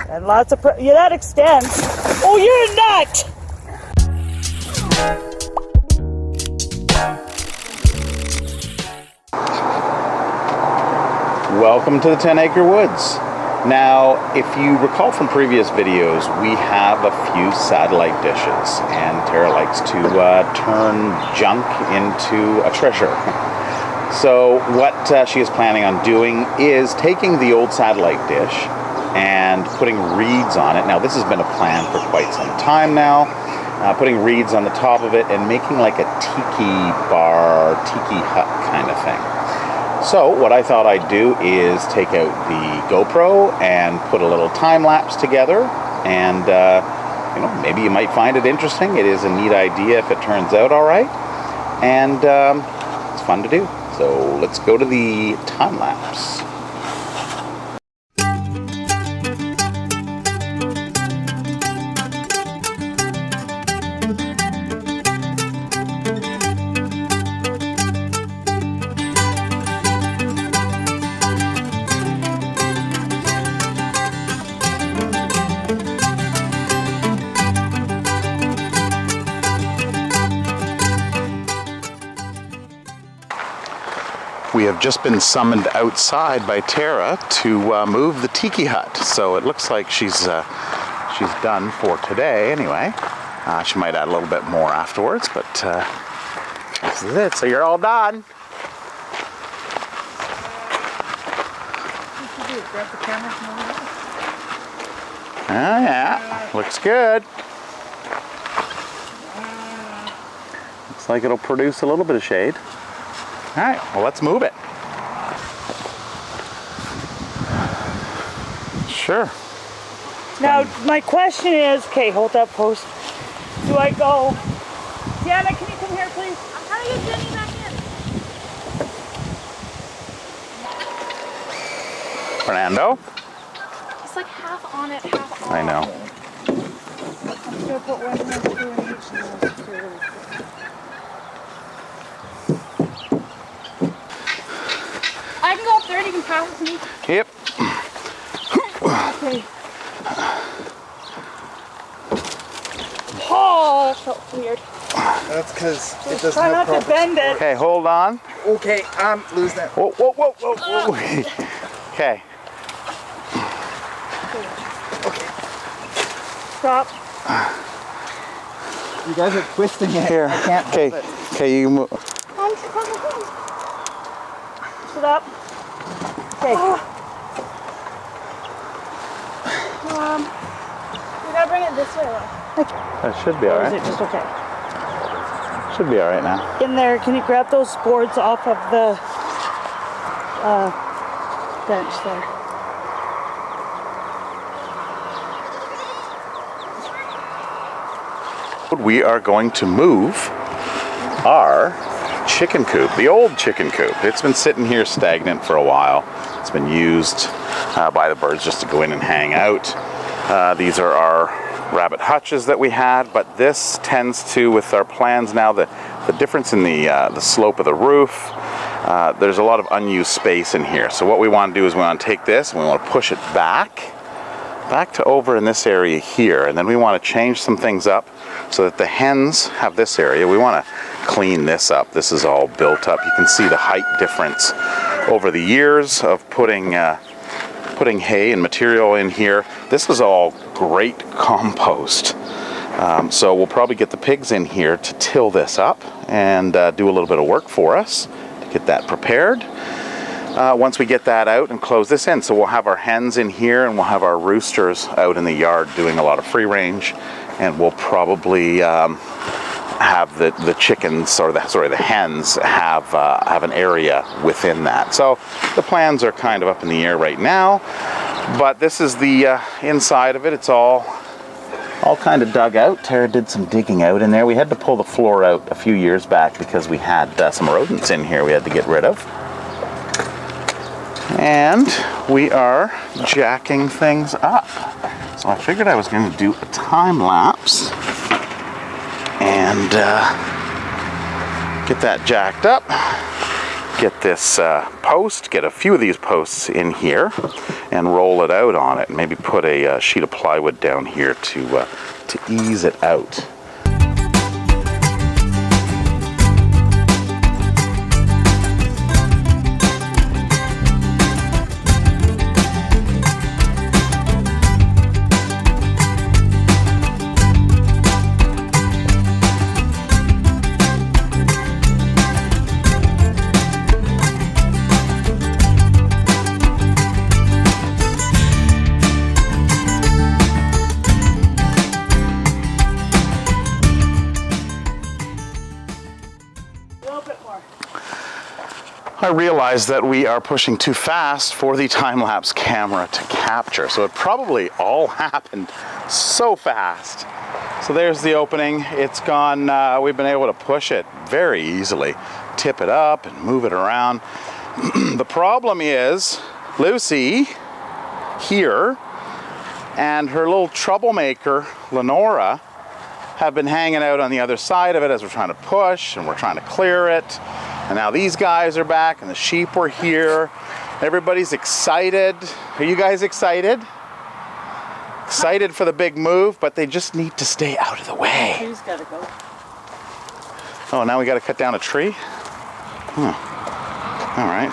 And lots of, yeah, that extends. Oh, you're a nut! Welcome to the 10-acre woods. Now, if you recall from previous videos, we have a few satellite dishes, and Tara likes to turn junk into a treasure. So what she is planning on doing is taking the old satellite dish and putting reeds on it. Now, this has been a plan for quite some time now. Putting reeds on the top of it and making like a tiki bar, tiki hut kind of thing. So what I thought I'd do is take out the GoPro and put a little time lapse together, and you know, maybe you might find it interesting. It is a neat idea if it turns out all right, and it's fun to do. So let's go to the time lapse. We have just been summoned outside by Tara to move the tiki hut. So it looks like she's done for today anyway. She might add a little bit more afterwards, but this is it. So you're all done. Oh yeah, looks good. Looks like it'll produce a little bit of shade. All right, well, let's move it. Sure. Now, my question is, okay, hold that post. Do I go, Deanna, can you come here, please? I'm trying to get Jenny back in. Fernando? It's like half on it, half off. I know. I'm just gonna put one of those two in each of those two. I can go up there and you can pass it to me. Yep. Okay. Oh, that felt weird. That's because it doesn't Try have not to bend it. Okay, hold on. Okay, I'm losing it. Whoa, whoa, whoa, whoa, whoa. Okay. Okay. Stop. You guys are twisting it. Here. I can't Okay. hold it. Okay, you move. Sit up. Okay. We gotta bring it this way though. That should be all Or is right. it just okay? Should be all right now. In there, can you grab those boards off of the bench there? We are going to move our chicken coop, the old chicken coop. It's been sitting here stagnant for a while. It's been used by the birds just to go in and hang out. These are our rabbit hutches that we had, but this tends to, with our plans now, the difference in the slope of the roof, there's a lot of unused space in here. So what we want to do is we want to take this and we want to push it back to over in this area here, and then we want to change some things up so that the hens have this area. We want to clean this up. This is all built up. You can see the height difference over the years of putting hay and material in here. This is all great compost. So we'll probably get the pigs in here to till this up and do a little bit of work for us to get that prepared. Once we get that out and close this in, so we'll have our hens in here and we'll have our roosters out in the yard doing a lot of free range, and we'll probably have the chickens, or the hens have an area within that. So the plans are kind of up in the air right now, but this is the inside of it. It's all kind of dug out. Tara did some digging out in there. We had to pull the floor out a few years back because we had some rodents in here we had to get rid of. And we are jacking things up. So I figured I was going to do a time lapse and get that jacked up, get this post, get a few of these posts in here, and roll it out on it. Maybe put a sheet of plywood down here to ease it out. I realized that we are pushing too fast for the time-lapse camera to capture, so it probably all happened so fast. So there's the opening. It's gone, we've been able to push it very easily, tip it up and move it around. The problem is Lucy here and her little troublemaker Lenora have been hanging out on the other side of it as we're trying to push and we're trying to clear it. And now these guys are back and the sheep were here. Everybody's excited. Are you guys excited? Excited for the big move, but they just need to stay out of the way. Tree's gotta go. Oh, now we gotta cut down a tree? Huh. All right.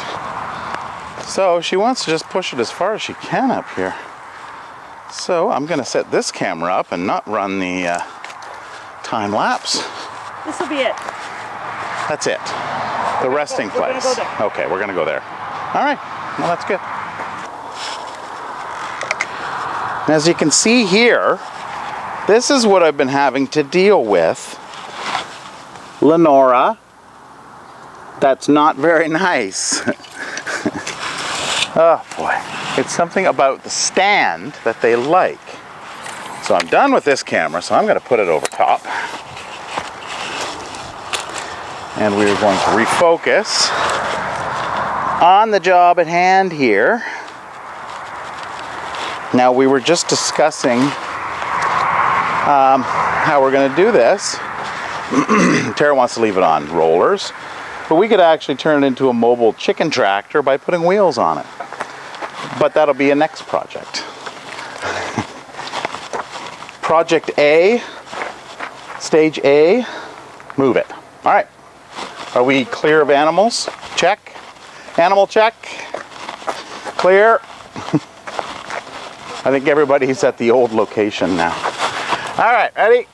So she wants to just push it as far as she can up here. So I'm gonna set this camera up and not run the time lapse. This will be it. That's it. The resting place. We're gonna go there. Okay, we're gonna go there. All right, well that's good. And as you can see here, this is what I've been having to deal with. Lenora, that's not very nice. Oh boy, it's something about the stand that they like. So I'm done with this camera, so I'm gonna put it over top. And we're going to refocus on the job at hand here. Now we were just discussing how we're going to do this. Tara wants to leave it on rollers, but we could actually turn it into a mobile chicken tractor by putting wheels on it. But that'll be a next project. Project A, stage A, move it. All right. Are we clear of animals? Check. Animal check. Clear. I think everybody's at the old location now. All right, ready?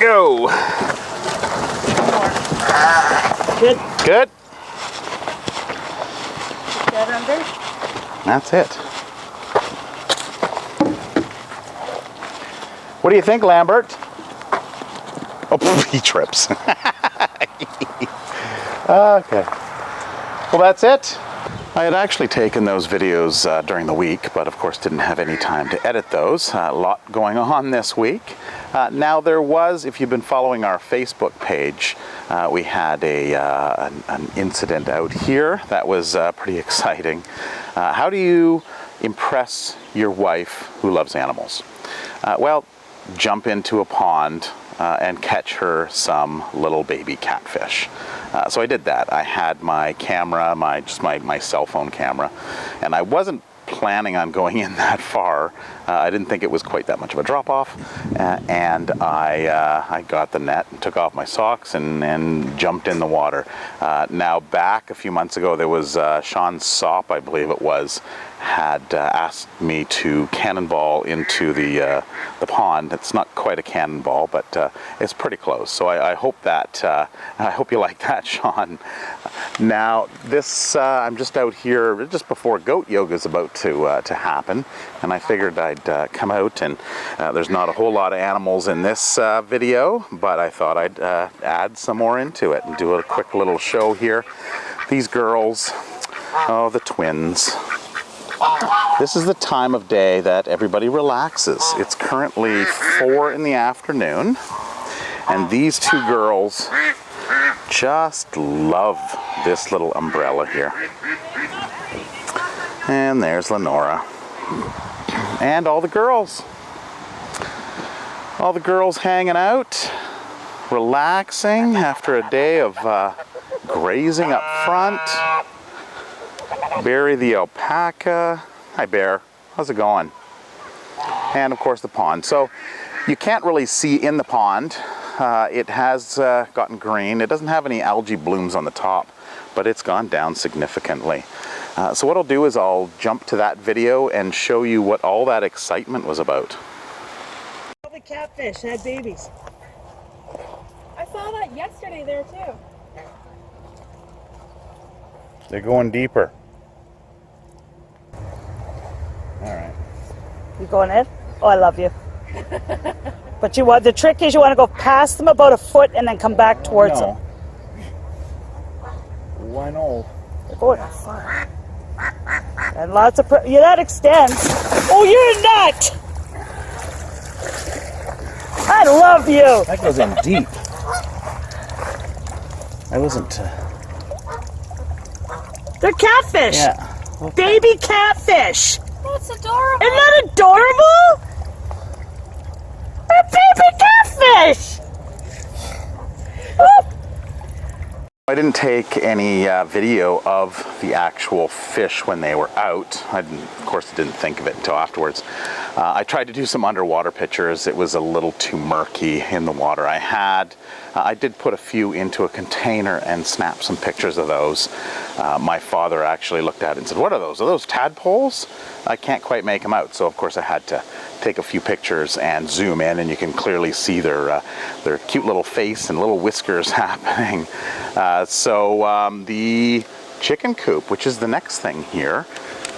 Go. Good. Good. Get under. That's it. What do you think, Lambert? Oh, he trips. Okay. Well, that's it. I had actually taken those videos during the week, but of course didn't have any time to edit those. A lot going on this week. Now there was, if you've been following our Facebook page, we had an incident out here that was pretty exciting. How do you impress your wife who loves animals? Well, jump into a pond and catch her some little baby catfish. So I did that. I had my camera, my cell phone camera, and I wasn't planning on going in that far. I didn't think it was quite that much of a drop-off, and I got the net and took off my socks and jumped in the water. Now back a few months ago, there was Sean Sopp, I believe it was, had asked me to cannonball into the pond. It's not quite a cannonball, but it's pretty close. So I hope that I hope you like that, Sean. Now this I'm just out here just before goat yoga is about to happen, and I figured I'd come out, and there's not a whole lot of animals in this video, but I thought I'd add some more into it and do a quick little show here. These girls, oh, the twins. This is the time of day that everybody relaxes. It's currently 4 in the afternoon, and these two girls just love this little umbrella here. And there's Lenora. And all the girls. All the girls hanging out, relaxing after a day of grazing up front. Barry the alpaca. Hi, Bear. How's it going? And of course the pond. So you can't really see in the pond. It has gotten green. It doesn't have any algae blooms on the top, but it's gone down significantly. So what I'll do is I'll jump to that video and show you what all that excitement was about. The catfish had babies. I saw that yesterday there too. They're going deeper. All right. You going in? Oh, I love you. But you want, the trick is you want to go past them about a foot and then come back towards them. Why no? They're going far. And lots of, yeah, that extends. Oh, you're a nut! I love you. That goes in deep. I wasn't. They're catfish. Yeah. Baby catfish. That's adorable. Isn't that adorable? A baby catfish. Oh. I didn't take any video of the actual fish when they were out. Of course, didn't think of it until afterwards. I tried to do some underwater pictures. It was a little too murky in the water I had. I did put a few into a container and snap some pictures of those. My father actually looked at it and said, "What are those? Are those tadpoles?" I can't quite make them out, so of course I had to take a few pictures and zoom in, and you can clearly see their cute little face and little whiskers happening. The chicken coop, which is the next thing here,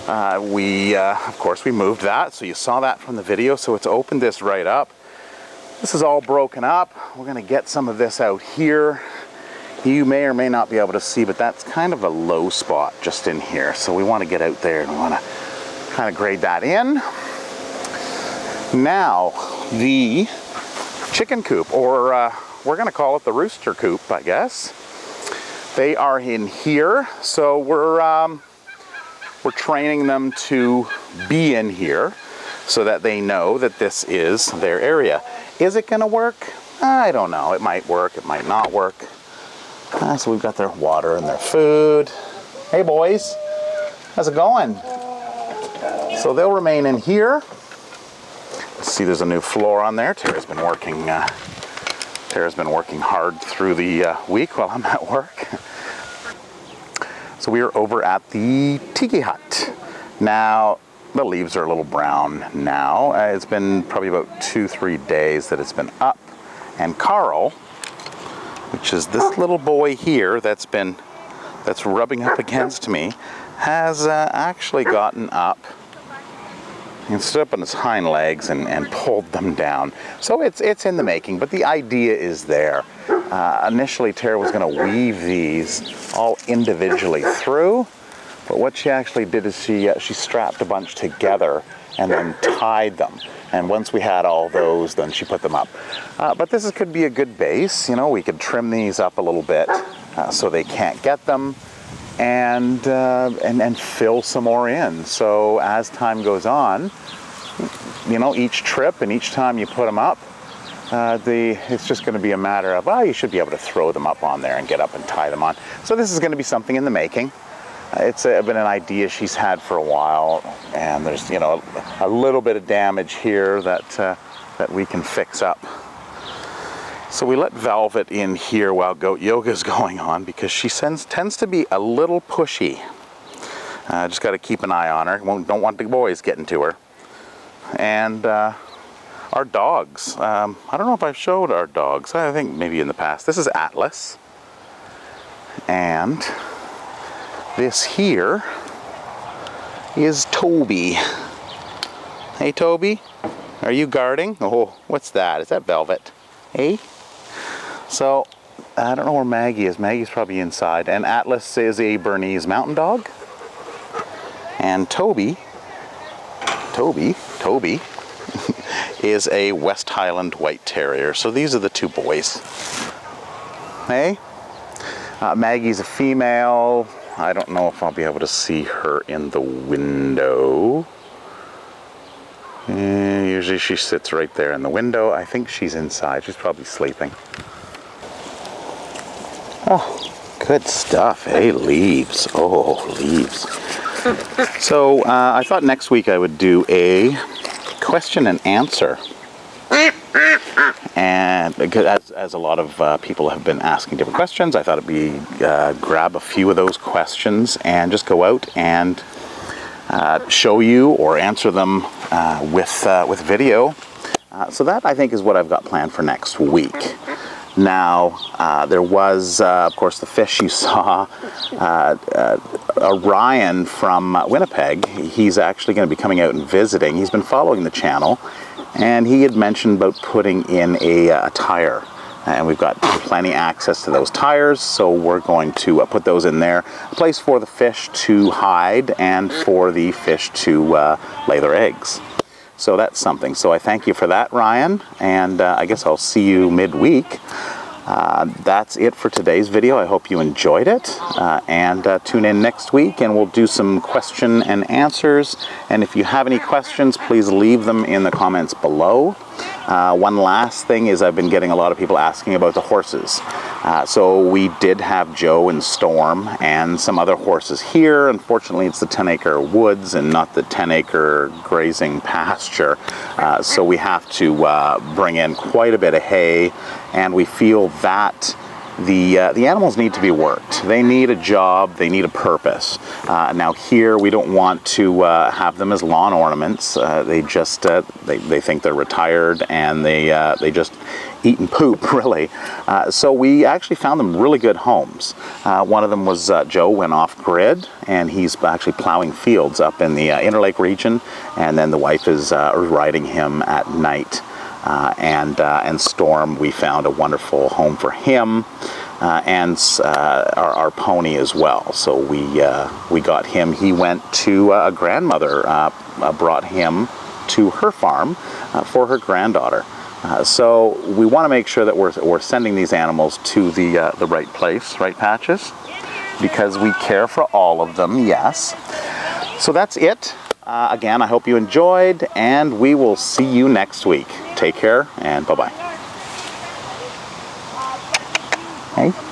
of course we moved that, so you saw that from the video. So it's opened this right up. This is all broken up. We're gonna get some of this out here. You may or may not be able to see, but that's kind of a low spot just in here. So we want to get out there and we want to kind of grade that in. Now, the chicken coop, or we're going to call it the rooster coop, I guess. They are in here, so we're training them to be in here so that they know that this is their area. Is it going to work? I don't know. It might work, it might not work. So we've got their water and their food. Hey boys, how's it going? So they'll remain in here. See, there's a new floor on there. Tara's been working hard through the week while I'm at work. So we are over at the tiki hut. Now, the leaves are a little brown now. It's been probably about 2-3 days that it's been up. And Carl, which is this little boy here that's rubbing up against me, has actually gotten up and stood up on his hind legs and pulled them down. So it's in the making, but the idea is there. Initially, Tara was going to weave these all individually through, but what she actually did is she strapped a bunch together and then tied them. And once we had all those, then she put them up. But this could be a good base. You know, we could trim these up a little bit so they can't get them, and fill some more in. So as time goes on, you know, each trip and each time you put them up, it's just going to be a matter of, you should be able to throw them up on there and get up and tie them on. So this is going to be something in the making. It's been an idea she's had for a while, and there's, you know, a little bit of damage here that we can fix up. So we let Velvet in here while goat yoga is going on because she tends to be a little pushy. Just got to keep an eye on her. Don't want the boys getting to her. And our dogs. I don't know if I've showed our dogs. I think maybe in the past. This is Atlas. And this here is Toby. Hey Toby, are you guarding? Oh, what's that? Is that Velvet? Hey? So, I don't know where Maggie is. Maggie's probably inside. And Atlas is a Bernese mountain dog. And Toby is a West Highland White Terrier. So these are the two boys. Hey? Maggie's a female. I don't know if I'll be able to see her in the window. Usually she sits right there in the window. I think she's inside. She's probably sleeping. Oh, good stuff. Hey, leaves. Oh, leaves. So I thought next week I would do a question and answer. And as a lot of people have been asking different questions, I thought it'd be grab a few of those questions and just go out and show you or answer them with video. So that, I think, is what I've got planned for next week. Now, there was, of course, the fish you saw. Ryan from Winnipeg, he's actually going to be coming out and visiting. He's been following the channel, and he had mentioned about putting in a tire. And we've got plenty access to those tires, so we're going to put those in there. A place for the fish to hide and for the fish to lay their eggs. So that's something. So I thank you for that, Ryan, and I guess I'll see you midweek. That's it for today's video. I hope you enjoyed it, and tune in next week and we'll do some question and answers. And if you have any questions, please leave them in the comments below. One last thing is I've been getting a lot of people asking about the horses. So we did have Joe and Storm and some other horses here. Unfortunately, it's the 10-acre woods and not the 10-acre grazing pasture. So we have to bring in quite a bit of hay, and we feel that the animals need to be worked. They need a job, they need a purpose. Now here we don't want to have them as lawn ornaments. They just they think they're retired, and they just eat and poop, really. So we actually found them really good homes. One of them was Joe went off grid, and he's actually plowing fields up in the Interlake region, and then the wife is riding him at night. And Storm, we found a wonderful home for him, and our pony as well. So we got him. He went to a grandmother, brought him to her farm for her granddaughter. So we want to make sure that we're sending these animals to the right place, right, Patches? Because we care for all of them, yes. So that's it. Again, I hope you enjoyed, and we will see you next week. Take care, and bye-bye. Hey.